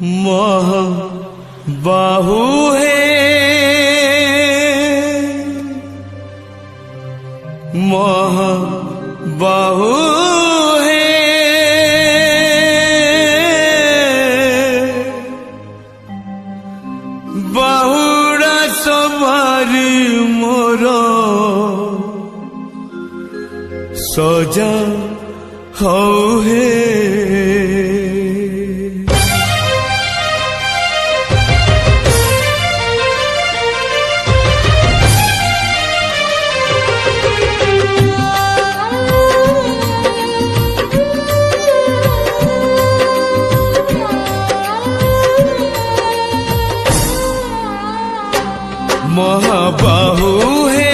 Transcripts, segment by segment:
महा बाहु है महा बाहु है बाहुड़ा सवारी मोर सजा हौ है महाबाहु है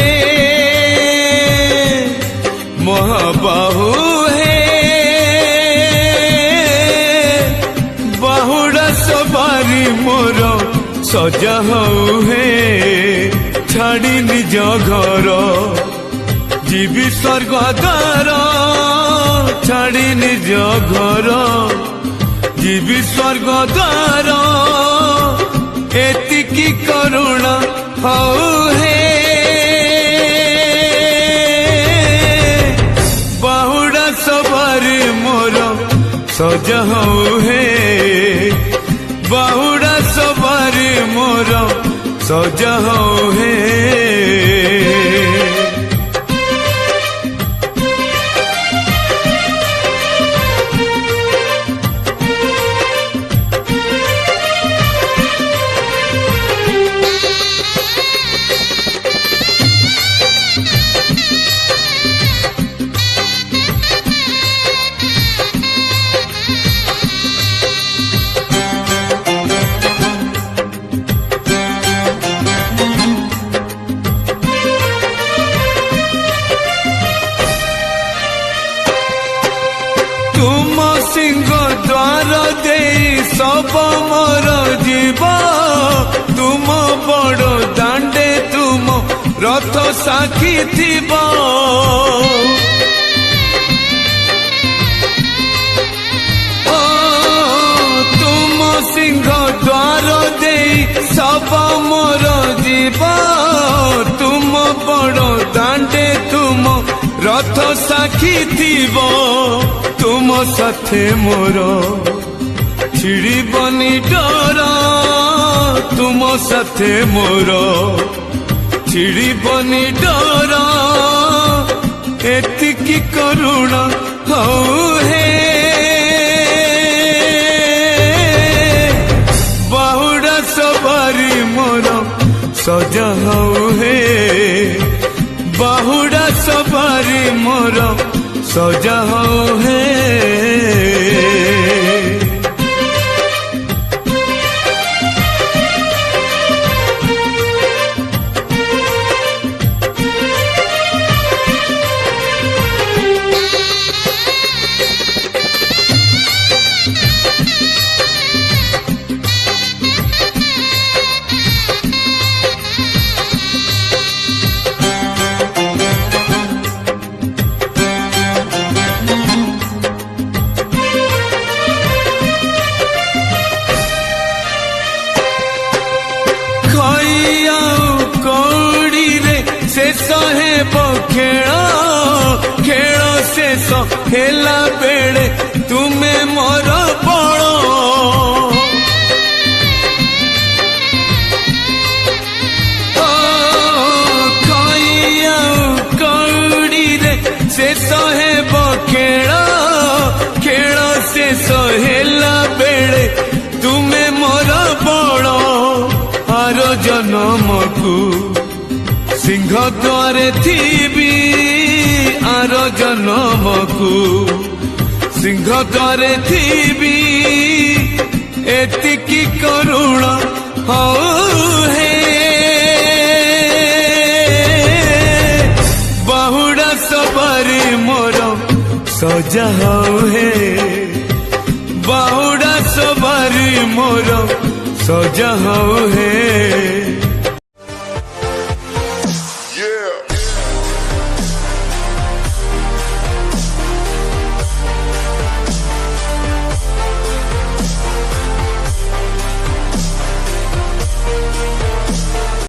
महाबाहु है बाहुड़ा सवारी मोर सजा हौ है छाड़ी निज घर जीवी स्वर्ग द्वार छाड़ी निज घर जीवी स्वर्ग द्वार एतिकी करुणा हौ है बाहुड़ा सवारी मोर सजा हौ है बाहुड़ा सवारी मोर सजा हौ है तुम सिंह द्वार दे सब मोर जीव तुम बड़ दांडे तुम रथ साखी थिब तुम सिंह द्वार दे सब मोर जीव तुम बड़ दांडे तुम रथ साखी थिब तुम साथे मोर छिड़ी बनी डर तुम साथे मोर छिड़ी बनी डर एतिकी करुणा हौ है बाहुड़ा सवारी मोर सजा हौ है बाहुड़ा सवारी मोर सजा हौ है शेष हेब खेल खेल शेष हेला बेले तुमे मोर बड़ कौड़ी रे शेष हेब खेल खेल शेष हेला बेले तुमे मोर बड़ आर जन्म को सिंह द्वारे थीबी आर जन्म को सिंह द्वारे थीबी एतिकी करुणा हौ है बाहुड़ा सवारी मोर सजा हौ है बाहुड़ा सवारी मोर सजा हौ है।